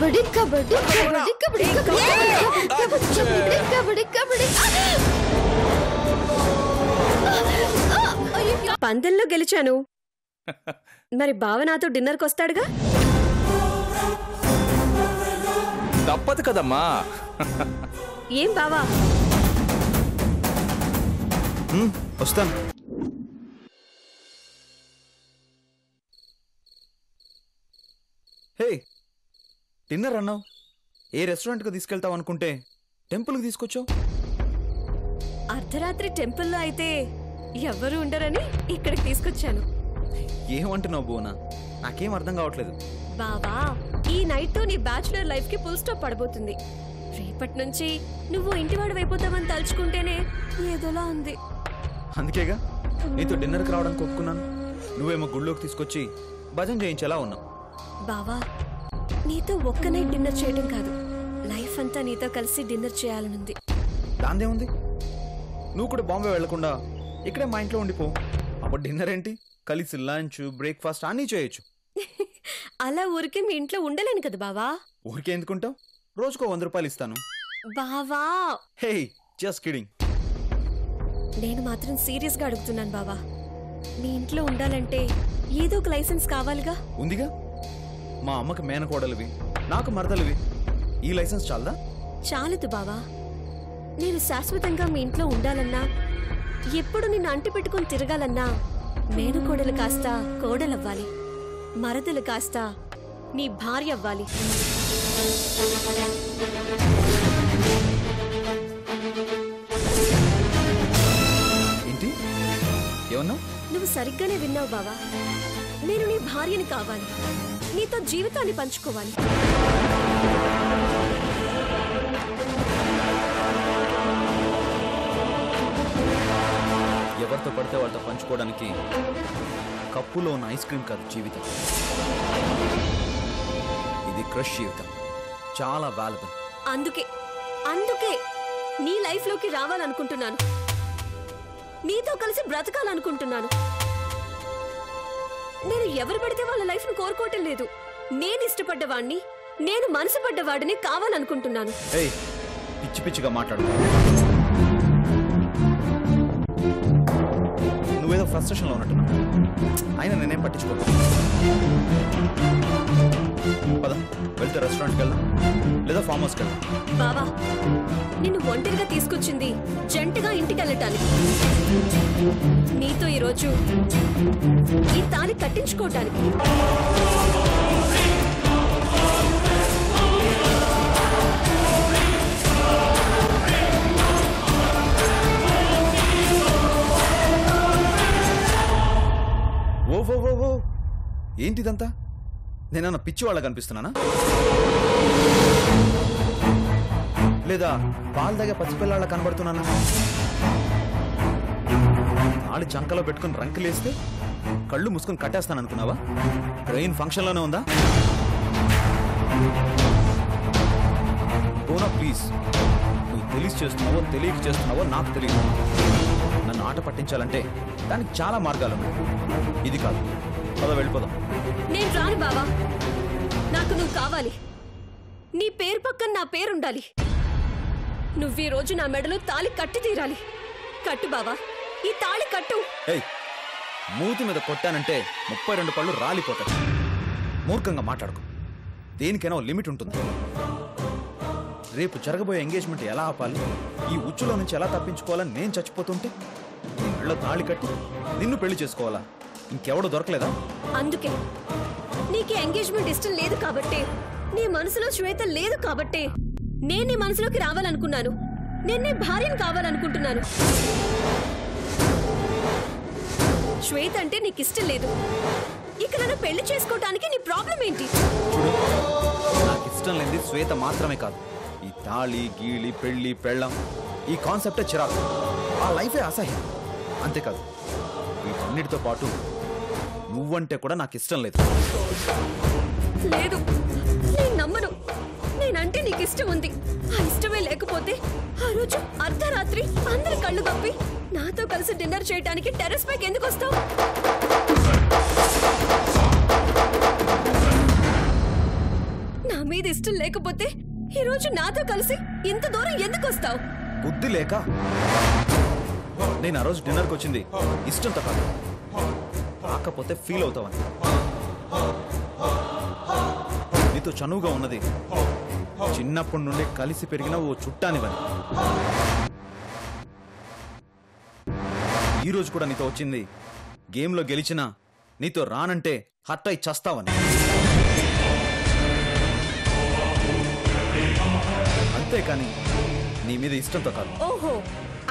కబడ్డీ కబడ్డీ కబడ్డీ కబడ్డీ కబడ్డీ కబడ్డీ. పందెంలో గెలిచాను, మరి బావ నాతో డిన్నర్కి వస్తాడుగా? తప్పదు కదమ్మా. ఏం బావా? వస్తాను. హే, డిన్నర్ అన్నావు, ఏ రెస్టారెంట్కి తీసుకెళ్తావు అనుకుంటే టెంపుల్కి తీసుకొచ్చావు. అర్ధరాత్రి టెంపుల్లో అయితే ఎవరు ఉండరని ఇక్కడికి తీసుకొచ్చాను. ఏమంటున్నావు బోనా? నాకేం అర్థం కావట్లేదు. బావా, ఈ నైట్ తో నీ బ్యాచులర్ లైఫ్ కి ఫుల్ స్టాప్ పడబోతుంది. రేపటి నుంచి నువ్వు ఇంటివాడు అయిపోతావని తలుచుకుంటేనే ఏదోలా ఉంది. అందుకేగా నీతో డిన్నర్కి రావడానికి ఒప్పుకున్నాను. నువ్వేమో గుళ్ళోకి తీసుకొచ్చి భజన చేయించేలా ఉన్నావు. బావా, నీతో ఒక్క నైట్ డిన్నర్ చేయడం కాదు, లైఫ్ అంతా నీతో కలిసి డిన్నర్ చేయాలనుంది. దాందే ఉంది, నువ్వు కూడా బాంబే వెళ్లకుండా ఇక్కడే మా ఇంట్లో ఉండిపో. అప్పుడు డిన్నర్ ఏంటి, కలిసి లంచ్ బ్రేక్ఫాస్ట్ అన్నీ చేయొచ్చు. అలా ఊరికే మీ ఇంట్లో ఉండలేను కదా బావా. ఊరికే ఎందుకుంటావు? రోజుకో 100 రూపాయలు ఇస్తాను. బావా, హే, జస్ట్ కిడింగ్. నేను మాత్రం సీరియస్ గా అడుగుతున్నాను బావా. మీ ఇంట్లో ఉండాలంటే ఏదో ఒక లైసెన్స్ కావాలిగా. ఉందిగా, మా అమ్మకి మేనకోడలివి, నాకు మరదలివి. ఈ లైసెన్స్ చాలదా? చాలదు బావా. నేను శాశ్వతంగా మీ ఇంట్లో ఉండాలన్నా, ఎప్పుడు నిన్ను అంటి పెట్టుకుని తిరగాలన్నా, మేనకోడలు కాస్త కోడలవ్వాలి, మరదలు కాస్త నీ భార్య అవ్వాలి. ఏంటి ఏమన్నావు? నువ్వు సరిగ్గానే విన్నావు బావా. నేను నీ భార్యని కావాలి, నీతో జీవితాన్ని పంచుకోవాలి. ఎవరితో పడితే వాళ్ళతో పంచుకోవడానికి కప్పులో ఉన్న ఐస్ క్రీమ్ కాదు జీవితం. ఇది క్రష్ జీవితం, చాలా వాల్యుబుల్. అందుకే నీ లైఫ్ లోకి రావాలనుకుంటున్నాను, నీతో కలిసి బ్రతకాలనుకుంటున్నాను. నేను ఎవరు పడితే వాళ్ళ లైఫ్ ను కోరుకోవటం లేదు. నేను ఇష్టపడ్డవాడిని, నేను మనసు పడ్డవాడిని కావాలనుకుంటున్నాను. ఏయ్, పిచ్చి పిచ్చిగా మాట్లాడు. నువ్వేదో ఫ్రస్ట్రేషన్లో ఉన్నట్టున్నా. అయినా నేనేం పట్టించుకోను. పద, వెళ్తే రెస్టారెంట్కి వెళ్దాం, లేదా ఫామ్ హౌస్కి వెళ్దాం. బావా, నిన్ను ఒంటరిగా తీసుకొచ్చింది జంటగా ఇంటికి వెళ్ళటానికి. నీతో ఈరోజు ఈ తాళి కట్టించుకోవటానికి. ఓ ఏంటిదంతా? నేనన్నా పిచ్చి వాళ్ళ కనిపిస్తున్నానా? లేదా పాలు దగ్గర పసిపిల్లాళ్ళ కనబడుతున్నానా? ఆడి చంకలో పెట్టుకుని రంకెలేస్తే కళ్ళు మూసుకొని కట్టేస్తాను అనుకున్నావా? బ్రెయిన్ ఫంక్షన్లోనే ఉందా? డోనా ప్లీజ్, నువ్వు తెలిసి చేస్తున్నావో తెలియక చేస్తున్నావో నాకు తెలియదు. నన్ను ఆట పట్టించాలంటే దానికి చాలా మార్గాలు ఉన్నాయి, ఇది కాదు. పద, వెళ్ళిపోదాం. నేను రాను బావా, నాకు నువ్వు కావాలి. నీ పేరు పక్కన నా పేరుండాలి. నువ్వీ రోజు నా మెడలో తాళి కట్టి తీరాలి. కట్టు బావా, ఈ తాళి కట్టు. ఏయ్, మూతి మీద కొట్టానంటే 32 పళ్ళు రాలిపోతాయి. మూర్ఖంగా మాట్లాడుకో. దేనికైనా లిమిట్ ఉంటుంది. రేపు జరగబోయే ఎంగేజ్మెంట్ ఎలా ఆపాలి, ఈ ఉచ్చులో నుంచి ఎలా తప్పించుకోవాలని నేను చచ్చిపోతుంటే నీ మెడలో తాళి కట్టి నిన్ను పెళ్లి చేసుకోవాలా? ఇంకెవడో దొరకలేదా? అందుకే నీకు ఎంగేజ్మెంట్ ఇష్టం లేదు కాబట్టే, నీ మనసులో శ్వేత లేదు కాబట్టే నేను నీ మనసులోకి రావాలనుకున్నాను. నేను నీ భార్యను కావాలనుకుంటున్నాను. శ్వేత అంటే నీకు ఇష్టం లేదు. ఇక నన్ను పెళ్లి చేసుకోవటానికి నీ ప్రాబ్లం ఏంటి? చూడు, నాకు ఇష్టం లేనిది శ్వేత మాత్రమే కాదు. ఈ తాళి గీళి పెళ్లి పెళ్ళం ఈ కాన్సెప్టే చిరాకు. ఆ లైఫే అసహ్యం. అంతేకాదు, వీటన్నిటితో పాటు నువ్వంటే కూడా నాకు ఇష్టం లేదు. లేదు, నేను నమ్మను. నేనంటే నీకు ఇష్టం ఉంది. ఆ ఇష్టమే లేకపోతే ఆ రోజు అర్ధరాత్రి అందరి కళ్ళు కప్పి నాతో కలిసి డిన్నర్ చేయడానికి టెర్రస్ పైకి ఎందుకు వస్తావు? నా మీద ఇష్టం లేకపోతే ఈ రోజు నాతో కలిసి ఇంత దూరం ఎందుకు వస్తావు? బుద్ధి లేక నేను ఆ రోజు డిన్నర్కి వచ్చింది ఇష్టంతో కాదు, కాకపోతే ఫీల్ అవుతావని. నీతో చనువుగా ఉన్నది చిన్నప్పటి నుండి కలిసి పెరిగిన ఓ చుట్టానివని. ఈ రోజు కూడా నీతో వచ్చింది గేమ్లో గెలిచినా నీతో రానంటే హర్ట్ అయి చస్తావని. అంతేకాని నీ మీద ఇష్టంతో కాదు. ఓహో,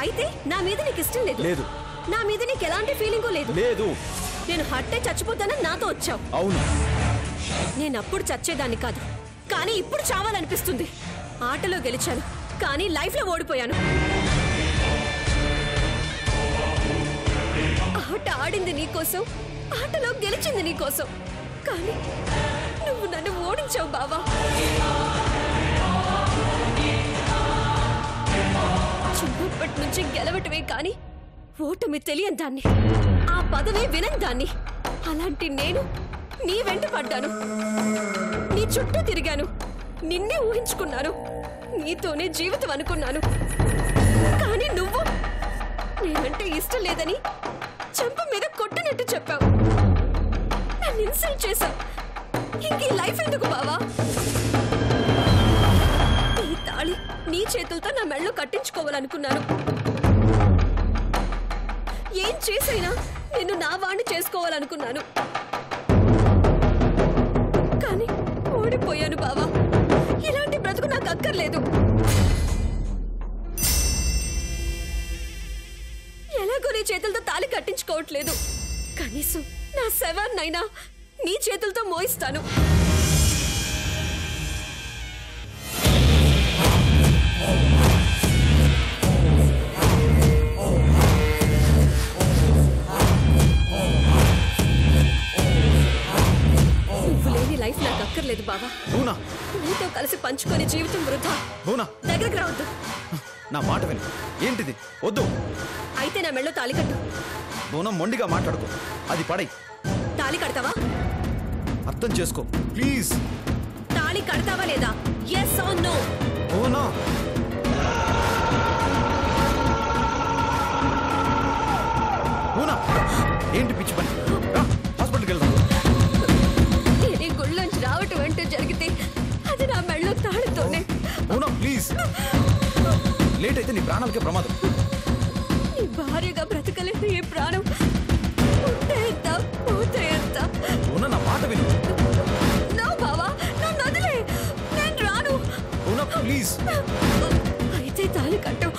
అయితే నా మీద నీకు ఇష్టం లేదు? లేదు. నా మీద నీకు ఎలాంటి ఫీలింగు లేదు? లేదు. నేను హర్ట్ అయి చచ్చిపోతానని నాతో వచ్చావు. అవును. నేను అప్పుడు చచ్చేదాన్ని కాదు, కానీ ఇప్పుడు చావాలనిపిస్తుంది. ఆటలో గెలిచాను, కానీ లైఫ్లో ఓడిపోయాను. ఆట ఆడింది నీకోసం, ఆటలో గెలిచింది నీకోసం, కానీ నువ్వు నన్ను ఓడించావు బావా. చిన్నప్పటి నుంచి గెలవటమే కానీ ఓటమి తెలియని దాన్ని, ఆ పదవి వినని దాన్ని. అలాంటి నేను నీ వెంట పడ్డాను, నీ చుట్టూ తిరిగాను, నిన్నే ఊహించుకున్నాను, నీతోనే జీవితం అనుకున్నాను. కానీ నువ్వు నేనంటే ఇష్టం లేదని చెంప మీద కొట్టినట్టు చెప్పావు, నన్ను ఇన్సల్ట్ చేశావు. ఇంక ఈ లైఫ్ ఎందుకు బావా? ఈ తాళి నీ చేతులతో నా మెళ్ళో కట్టించుకోవాలనుకున్నాను. ఏం చేసైనా నిన్ను నా వాణ్ణి చేసుకోవాలనుకున్నాను, కానీ ఓడిపోయాను బావా. ఇలాంటి బ్రతుకు నాకు అక్కర్లేదు. ఎలాగో నీ చేతులతో తాళి కట్టించుకోవట్లేదు, కనీసం నా శవాన్నైనా నీ చేతులతో మోయిస్తాను. నువ్వు లేని లైఫ్ నాకు అక్కర్లేదు బావా. నీతో కలిసి పంచుకొని జీవితం వృధా. దగ్గరికి రావద్దు. నా మాట విను. ఏంటిది? వద్దు. అయితే నా మెళ్ళో తాళి కట్టు. బోనం మొండిగా మాట్లాడుకో, అది పడై. తాళి కడతావా? అర్థం చేసుకో ప్లీజ్. తాళి కడతావా లేదా? yes or no? బోనా, బోనా, ఏంటి పిచ్చి పని? హాస్పిటల్కి వెళ్దాం. నేను ఈ గుళ్ళోంచి రావటం అంటూ జరిగితే అది నా మెళ్ళో తాళితోనే. బోనా ప్లీజ్, లేట్ అయితే నీ ప్రాణాలకే ప్రమాదం. నీ భార్యగా బ్రతకలేదు ఈ ప్రాణం. ఉంటే ఎంత, పోతే ఎంత? బోనా, నా మాట విను. నో బావా, నన్ను వదిలే, నేను రాను. బోనా ప్లీజ్. అయితే తాళి కట్టు.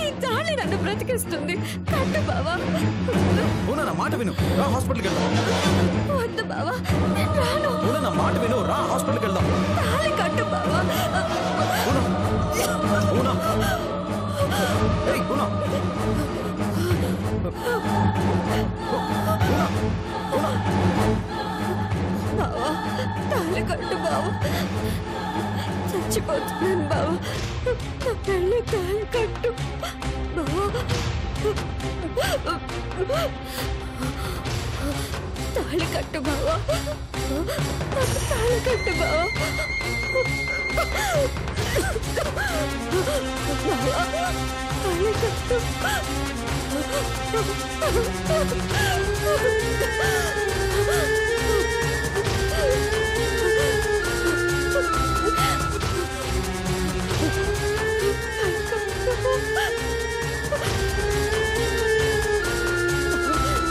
ఈ తాళి నన్ను బ్రతికిస్తుంది. కట్టు బావా. బోనా, నా మాట విను. రా హాస్పిటల్కి వెళ్దాం. వద్దు బావా, నేను రాను. బోనా, నా మాట విను. రా హాస్పిటల్కి వెళ్దాం. తాళి కట్టు బావా. బోనా, బోనా, ఏయ్ బోనా, బావా, తాళి కట్టు బావా. చచ్చిపోతున్నాను బావా. నా పెళ్ళి తాళి కట్టు బావా. తాళి కట్టు బావా. తాళి కట్టు బావా. బావా, తాళి కట్టు.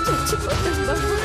చచ్చిపోతాను బావా.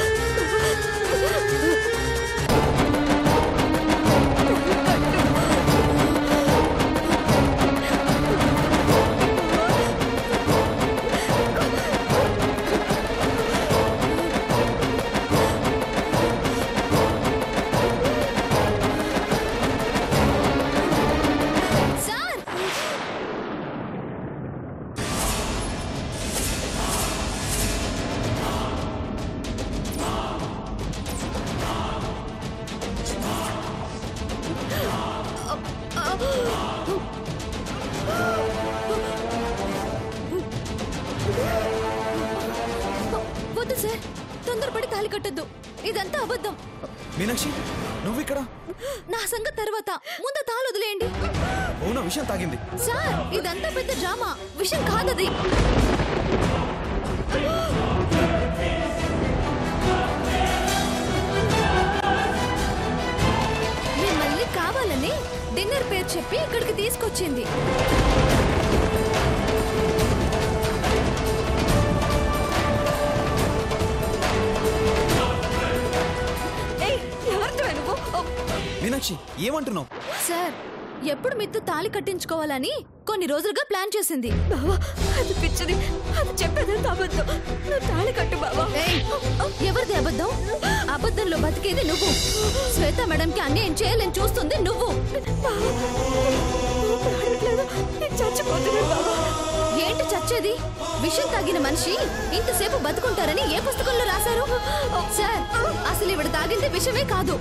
వద్దు సార్, తొందరపడి తాళి కట్టొద్దు. ఇదంతా అబద్ధం. మీనాక్షి నువ్వు ఇక్కడ? నా సంగతి తర్వాత ముందు తాళు వదిలేయండి. అవునా విషయం తాగింది? సార్ ఇదంతా పెద్ద డ్రామా, విషయం కాదది. మిమ్మల్ని కావాలని డిన్నర్ పేరు చెప్పి ఇక్కడికి తీసుకొచ్చింది. మీనాక్షి ఏమంటున్నావు? సార్ ఎప్పుడు మీతో తాళి కట్టించుకోవాలని కొన్ని రోజులుగా ప్లాన్ చేసింది. బావా అది పిచ్చిది, అది చెప్పేదంతా అబద్ధం. నువ్వు తాళి కట్టు బావా. ఎవరిది అబద్ధం? అబద్ధంలో బతికేది నువ్వు. శ్వేత మేడంకి అన్యాయం చేయాలని చూస్తుంది నువ్వు. చచ్చిపోతున్నాను బావా. ఏంటి చచ్చేది? విషం తాగిన మనిషి ఇంతసేపు బతుకుంటారని ఏ పుస్తకంలో రాశారు? సార్ అసలు ఇవిడ తాగింది విషమే కాదు.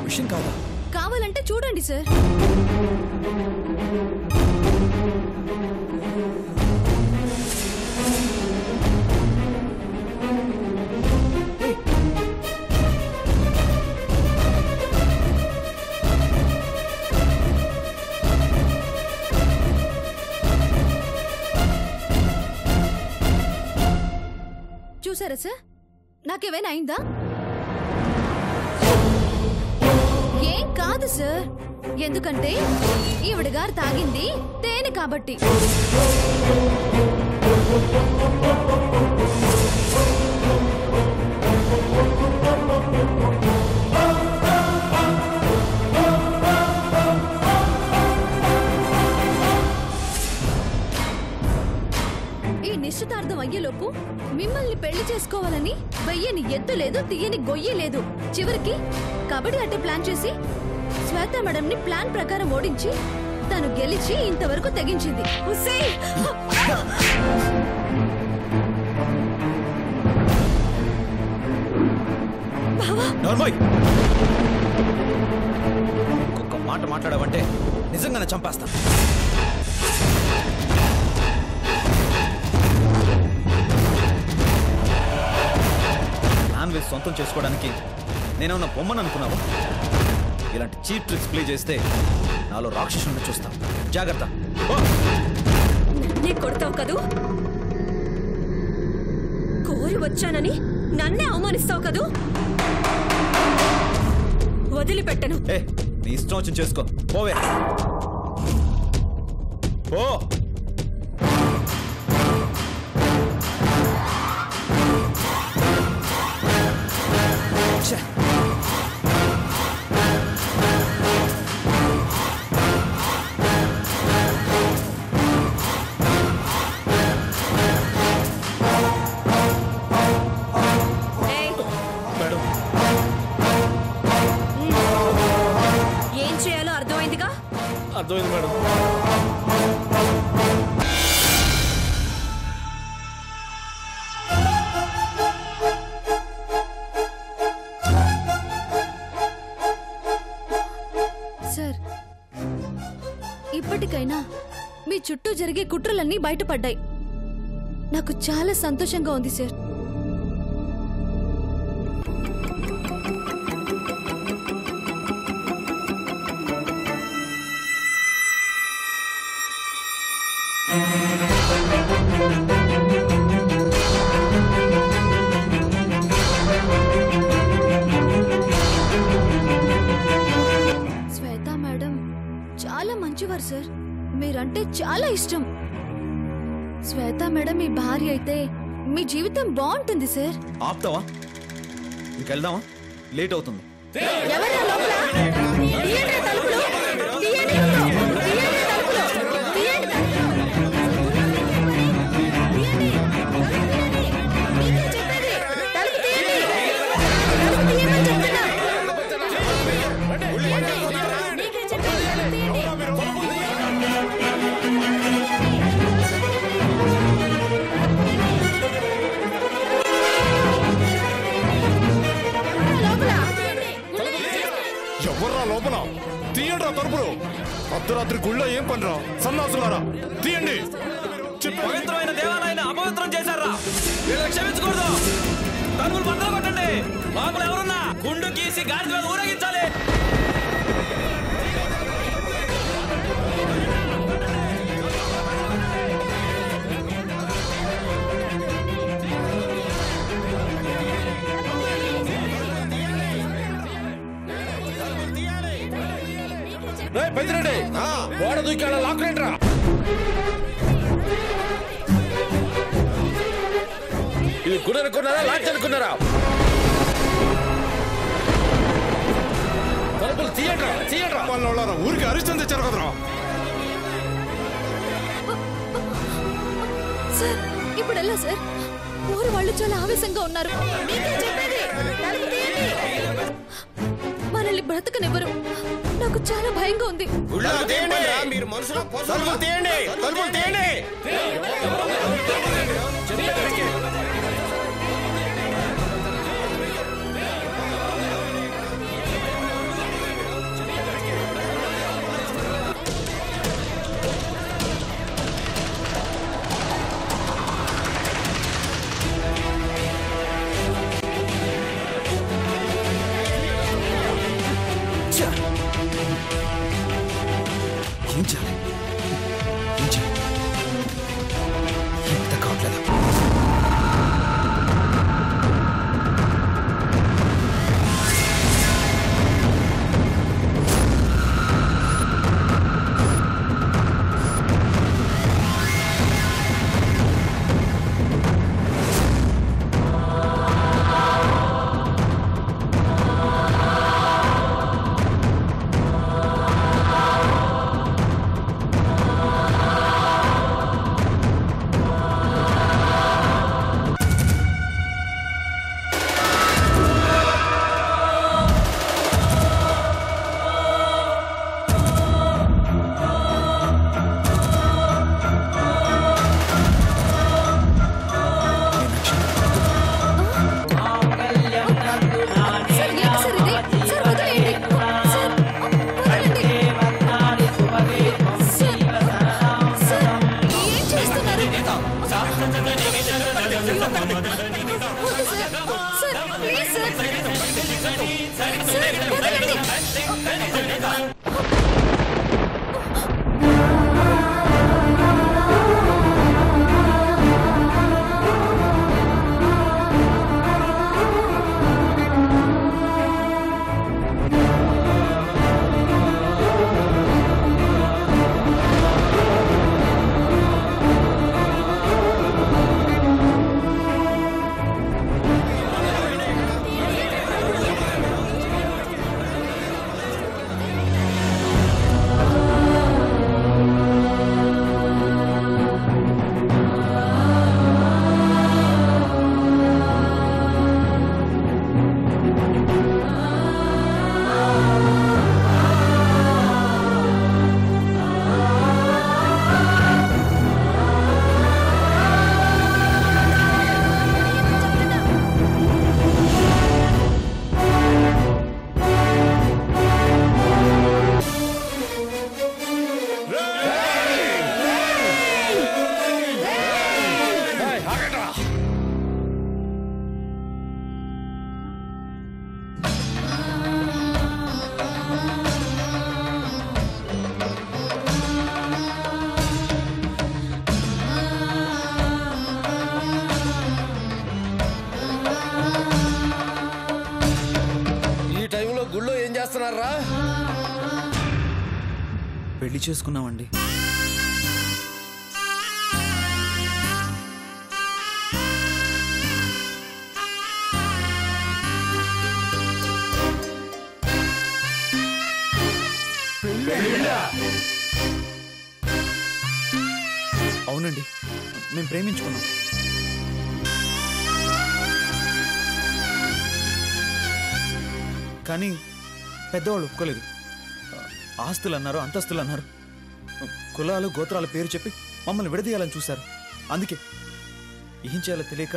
విషయం కాదా? కావాలంటే చూడండి సార్. చూసారా సార్? నాకేమైనా అయిందా? ఏం కాదు సార్, ఎందుకంటే ఈవిడ గారు తాగింది తేనె కాబట్టి. ఈ నిశ్చితార్థం అయ్యేలోపు మిమ్మల్ని పెళ్లి చేసుకోవాలని వెయ్యని ఎత్తు లేదు, తీయని గొయ్యి లేదు. చివరికి కబడ్డీ ఆట ప్లాన్ చేసి శ్వేత మేడంని ప్లాన్ ప్రకారం ఓడించి తను గెలిచి ఇంతవరకు తెగించింది. ఇంకొక మాట మాట్లాడావంటే నిజంగానే చంపేస్తా. నాన్ వెజ్ సొంతం చేసుకోవడానికి నేనేమన్నా బొమ్మను అనుకున్నావా? ఇలాంటి చీప్ ట్రిక్స్ ప్లే చేస్తే నాలో రాక్షసుని చూస్తా. జాగ్రత్త. నీ కొడతావు కదూ? కోరి వచ్చానని నన్నే అవమానిస్తావు కదూ? వదిలిపెట్టను. ఏ నీ ఇష్టం వచ్చి చేసుకో. పోవే ఓ. ఏం చేయాలో అర్థమైందిగా? అర్థమైంది మేడం. సార్ ఇప్పటికైనా మీ చుట్టూ జరిగే కుట్రలన్నీ బయటపడ్డాయి. నాకు చాలా సంతోషంగా ఉంది సార్. శ్వేత మేడం చాలా మంచివారు సార్. మీరంటే చాలా ఇష్టం. శ్వేత మేడం మీ భార్య అయితే మీ జీవితం బాగుంటుంది సార్. ఆపుతావా? ఇంకెళ్దామా? లేట్ అవుతుంది. ఎవరా లోపల? తీయండి తలుపులు. తీయండి తలుపులు. తీయండి తలుపులు. తీయండి తలుపులు. మీకే చెప్పేది. తలుపు తీయండి. తలుపు తీయమని చెప్తున్నా. మీకే చెప్పేది. తలుపు తీయండి. ఎవర్రా లోపల? తలుపులు. అర్ధరాత్రి గుళ్ళో ఏం పనిరా సన్నాసులారా, తీయండి. పవిత్రమైన దేవాలయాన్ని అపవిత్రం చేశారా? వీళ్ళని క్షమించకూడదు. తలుపులు బద్దలు కొట్టండి. లోపల ఎవరున్నా గుండు గీసి గాడి మీద ఊరేగించాలి. పెద్దరెడ్డి గోడ దూకాల లాక్రేంట్రా. ఇది గుడి అనుకున్నారా, లాంచ్ అనుకున్నారా? తలుపులు తీయండ్రా, తీయండ్రా. వాళ్ళ ఊరికి అరిష్టం తెచ్చారు కదరా. సార్ ఇప్పుడు ఎలా సార్? ఊరు వాళ్ళు చాలా ఆవేశంగా ఉన్నారు. మీకే చెప్పేది, తలుపు తీయండి. మనల్ని బ్రతకనివ్వరు. నాకు చాలా భయంగా ఉంది. మీరు మనుషులు తలుపులు తీయండి, తలుపులు తీయండి. ఏం చేయాలి? ఏం చేయాలి? ఎంత కావట్లేదా? చేస్తున్నారా? పెళ్లి చేసుకున్నామండి. అవునండి, మేము ప్రేమించుకున్నాం. కానీ పెద్దవాళ్ళు ఒప్పుకోలేదు. ఆస్తులు అన్నారు, అంతస్తులు అన్నారు, కులాలు గోత్రాల పేరు చెప్పి మమ్మల్ని విడదీయాలని చూశారు. అందుకే ఏం చేయాలో తెలియక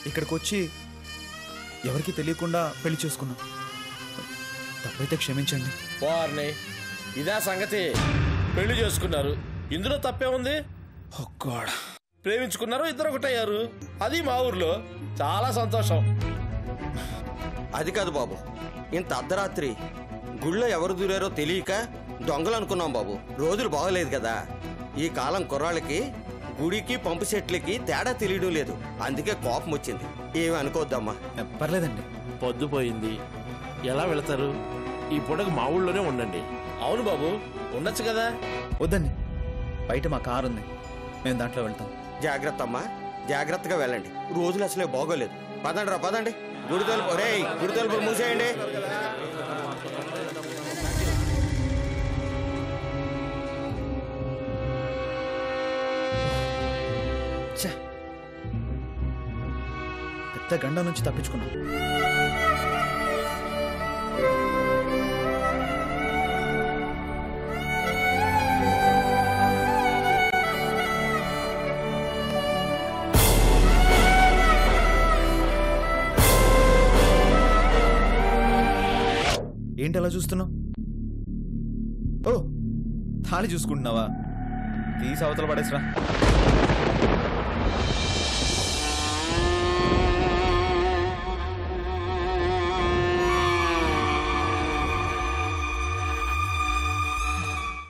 ఇక్కడికి వచ్చి ఎవరికి తెలియకుండా పెళ్లి చేసుకున్నాం. తప్పైతే క్షమించండి. వారిని ఇదా సంగతి. పెళ్లి చేసుకున్నారు, ఇందులో తప్పే ఉంది. ప్రేమించుకున్నారు, ఇద్దరు ఒకటయ్యారు. అది మా ఊర్లో. చాలా సంతోషం. అది కాదు బాబు, ఇంత అర్ధరాత్రి గుళ్ళో ఎవరు దూరారో తెలియక దొంగలు అనుకున్నాం బాబు. రోజులు బాగలేదు కదా. ఈ కాలం కుర్రాళ్ళకి గుడికి పంపు సెట్లకి తేడా తెలియడం లేదు. అందుకే కోపం వచ్చింది. ఏమి అనుకోవద్దమ్మా. పర్లేదండి. పొద్దుపోయింది, ఎలా వెళతారు? ఈ పూటకు మా ఊళ్ళోనే ఉండండి. అవును బాబు, ఉండొచ్చు కదా. వద్దండి, బయట మా కారు ఉంది, మేము దాంట్లో వెళ్తాం. జాగ్రత్త అమ్మా, జాగ్రత్తగా వెళ్ళండి. రోజులు అసలే బాగోలేదు. పదండి రా, పదండి. గుడి తలుపు గుడి తలుపులు మూసేయండి. పెద్ద గండం నుంచి తప్పించుకున్నాం. ఏంటి అలా చూస్తున్నావు? ఓ, తాళి చూసుకుంటున్నావా? తీసి అవతల పడేసరా.